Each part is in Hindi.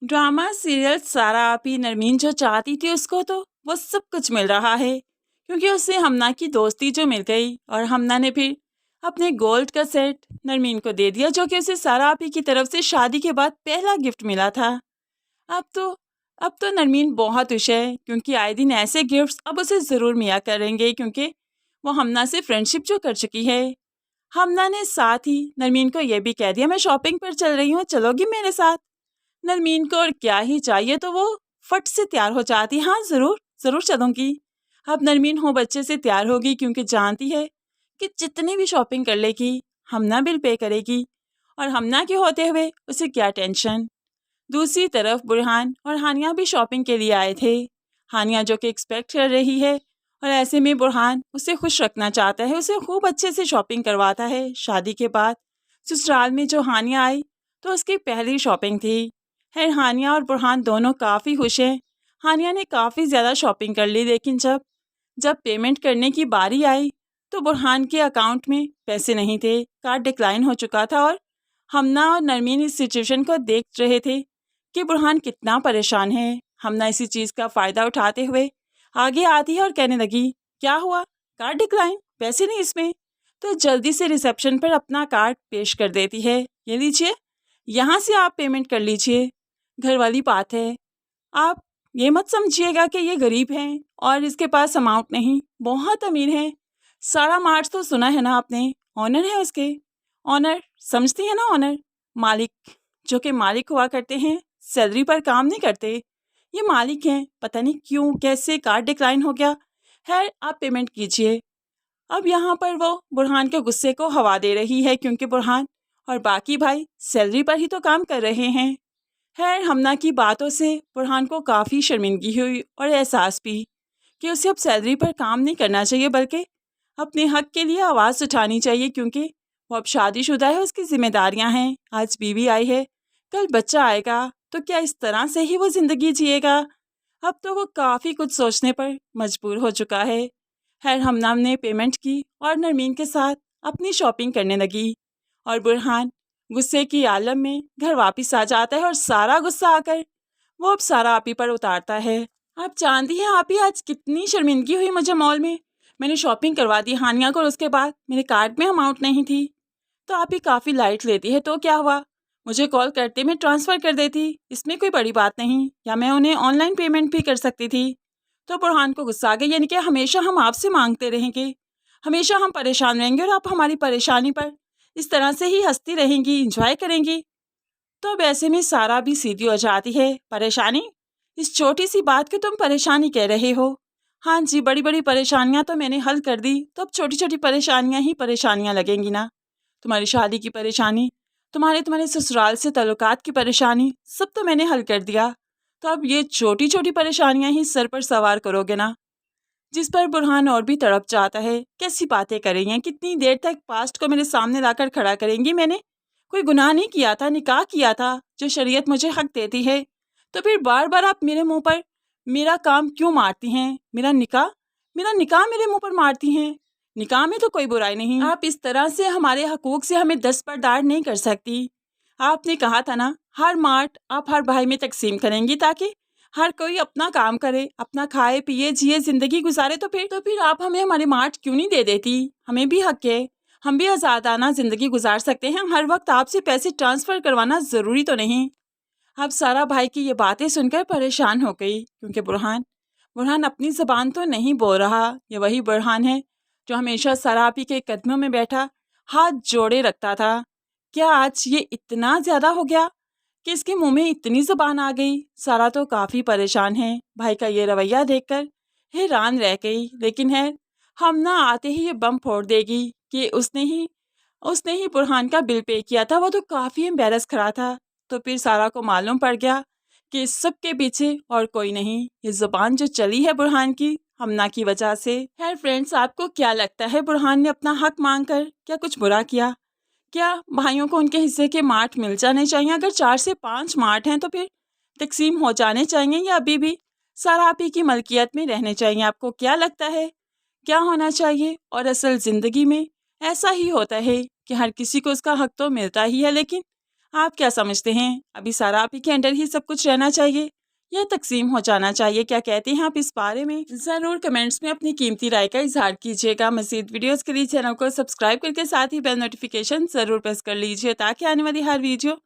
ड्रामा सीरियल सारा आपी नरमीन जो चाहती थी उसको तो वो सब कुछ मिल रहा है, क्योंकि उसे हमना की दोस्ती जो मिल गई और हमना ने फिर अपने गोल्ड का सेट नरमीन को दे दिया, जो कि उसे सारा आपी की तरफ से शादी के बाद पहला गिफ्ट मिला था। अब तो अब तो नरमीन बहुत खुश है, क्योंकि आए दिन ऐसे गिफ्ट्स अब उसे ज़रूर मिला करेंगे, क्योंकि वो हमना से फ्रेंडशिप जो कर चुकी है। हमना ने साथ ही नरमीन को यह भी कह दिया, मैं शॉपिंग पर चल रही हूँ, चलोगी मेरे साथ? नरमीन को और क्या ही चाहिए, तो वो फट से तैयार हो जाती, हाँ ज़रूर ज़रूर चलूँगी। अब नरमीन हो बच्चे से तैयार होगी, क्योंकि जानती है कि जितनी भी शॉपिंग कर लेगी हमना बिल पे करेगी, और हमना के होते हुए उसे क्या टेंशन। दूसरी तरफ बुरहान और हानिया भी शॉपिंग के लिए आए थे। हानिया जो कि एक्सपेक्ट कर रही है, और ऐसे में बुरहान उसे खुश रखना चाहता है, उसे खूब अच्छे से शॉपिंग करवाता है। शादी के बाद ससुराल में जो हानिया आई तो उसकी पहली शॉपिंग थी। खैर हानिया और बुरहान दोनों काफ़ी खुश हैं। हानिया ने काफ़ी ज़्यादा शॉपिंग कर ली, लेकिन जब जब पेमेंट करने की बारी आई तो बुरहान के अकाउंट में पैसे नहीं थे, कार्ड डिक्लाइन हो चुका था। और हमना और नरमीन इस सिचुएशन को देख रहे थे कि बुरहान कितना परेशान है। हमना इसी चीज़ का फ़ायदा उठाते हुए आगे आती है और कहने लगी, क्या हुआ, कार्ड डिक्लाइन, पैसे नहीं इसमें? तो जल्दी से रिसेप्शन पर अपना कार्ड पेश कर देती है, ये लीजिए, यहाँ से आप पेमेंट कर लीजिए। घर वाली बात है, आप ये मत समझिएगा कि ये गरीब हैं और इसके पास अमाउंट नहीं, बहुत अमीर हैं। सारा मार्च तो सुना है ना आपने, ऑनर है उसके। ऑनर समझती है ना, ऑनर मालिक, जो कि मालिक हुआ करते हैं, सैलरी पर काम नहीं करते, ये मालिक हैं। पता नहीं क्यों कैसे कार्ड डिक्लाइन हो गया। खैर आप पेमेंट कीजिए। अब यहाँ पर वो बुरहान के गुस्से को हवा दे रही है, क्योंकि बुरहान और बाकी भाई सैलरी पर ही तो काम कर रहे हैं। खैर हमना की बातों से बुरहान को काफ़ी शर्मिंदगी हुई और एहसास भी कि उसे अब सैलरी पर काम नहीं करना चाहिए, बल्कि अपने हक के लिए आवाज़ उठानी चाहिए, क्योंकि वो अब शादीशुदा है, उसकी जिम्मेदारियां हैं। आज बीवी आई है, कल बच्चा आएगा, तो क्या इस तरह से ही वो ज़िंदगी जिएगा? अब तो वो काफ़ी कुछ सोचने पर मजबूर हो चुका है। खैर हमना ने पेमेंट की और नरमीन के साथ अपनी शॉपिंग करने लगी, और बुरहान गुस्से की आलम में घर वापस आ जाता है, और सारा गुस्सा आकर वो अब सारा आप ही पर उतारता है। आप जानती हैं आप ही, आज कितनी शर्मिंदगी हुई मुझे मॉल में। मैंने शॉपिंग करवा दी हानिया को, और उसके बाद मेरे कार्ड में अमाउंट नहीं थी। तो आप ही काफ़ी लाइट लेती है, तो क्या हुआ, मुझे कॉल करते मैं ट्रांसफ़र कर देती, इसमें कोई बड़ी बात नहीं, या मैं उन्हें ऑनलाइन पेमेंट भी कर सकती थी। तो बुरहान को गुस्सा आ गया, यानी कि हमेशा हम आपसे मांगते रहेंगे, हमेशा हम परेशान रहेंगे, और आप हमारी परेशानी पर इस तरह से ही हंसती रहेंगी, इंजॉय करेंगी। तो अब ऐसे में सारा भी सीधी हो जाती है, परेशानी, इस छोटी सी बात को तुम परेशानी कह रहे हो? हाँ जी, बड़ी बड़ी परेशानियां तो मैंने हल कर दी, तो अब छोटी छोटी परेशानियां ही परेशानियां लगेंगी ना। तुम्हारी शादी की परेशानी, तुम्हारे तुम्हारे ससुराल से ताल्लुकात की परेशानी, सब तो मैंने हल कर दिया। तो अब ये छोटी छोटी परेशानियां ही सर पर सवार करोगे ना। जिस पर बुरहान और भी तड़प जाता है, कैसी बातें कर रही हैं, कितनी देर तक पास्ट को मेरे सामने लाकर खड़ा करेंगी? मैंने कोई गुनाह नहीं किया था, निकाह किया था जो शरीयत मुझे हक देती है, तो फिर बार बार आप मेरे मुंह पर मेरा काम क्यों मारती हैं? मेरा निकाह मेरे मुंह पर मारती हैं। निकाह में तो कोई बुराई नहीं, आप इस तरह से हमारे हकूक से हमें दस्तबरदार नहीं कर सकती। आपने कहा था ना, हर मार्ट आप हर भाई में तकसीम करेंगी, ताकि हर कोई अपना काम करे, अपना खाए पिए जिए ज़िंदगी गुजारे। तो फिर आप हमें हमारे मार्ट क्यों नहीं दे देती? हमें भी हक है, हम भी आज़ादाना ज़िंदगी गुजार सकते हैं, हर वक्त आपसे पैसे ट्रांसफ़र करवाना ज़रूरी तो नहीं। अब सारा भाई की ये बातें सुनकर परेशान हो गई, क्योंकि बुरहान बुरहान अपनी ज़बान तो नहीं बोल रहा। ये वही बुरहान है जो हमेशा सरापी के कदमों में बैठा हाथ जोड़े रखता था। क्या आज ये इतना ज़्यादा हो गया कि इसके मुंह में इतनी ज़बान आ गई? सारा तो काफ़ी परेशान है, भाई का ये रवैया देखकर हैरान रह गई। लेकिन है, हम ना आते ही ये बम फोड़ देगी कि उसने ही बुरहान का बिल पे किया था। वो तो काफ़ी एम्बेरस खड़ा था। तो फिर सारा को मालूम पड़ गया कि इस सब के पीछे और कोई नहीं, ये ज़ुबान जो चली है बुरहान की, हमना की वजह से। खैर फ्रेंड्स, आपको क्या लगता है, बुरहान ने अपना हक मांगकर क्या कुछ बुरा किया? क्या भाइयों को उनके हिस्से के मार्ट मिल जाने चाहिए? अगर 4 से 5 मार्ट हैं तो फिर तकसीम हो जाने चाहिए, या अभी भी सारा आप ही की मलकियत में रहने चाहिए? आपको क्या लगता है, क्या होना चाहिए? और असल ज़िंदगी में ऐसा ही होता है कि हर किसी को उसका हक तो मिलता ही है, लेकिन आप क्या समझते हैं, अभी सारा आप ही के अंडर ही सब कुछ रहना चाहिए या तकसीम हो जाना चाहिए? क्या कहते हैं आप इस बारे में? ज़रूर कमेंट्स में अपनी कीमती राय का इजहार कीजिएगा। मज़ीद वीडियोस के लिए चैनल को सब्सक्राइब करके साथ ही बेल नोटिफिकेशन ज़रूर प्रेस कर लीजिए ताकि आने वाली हर वीडियो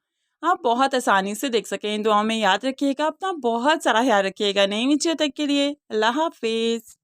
आप बहुत आसानी से देख सकें। दुआओं में याद रखिएगा, अपना बहुत सारा ख्याल रखिएगा। नई वीडियो तक के लिए अल्लाह हाफिज़।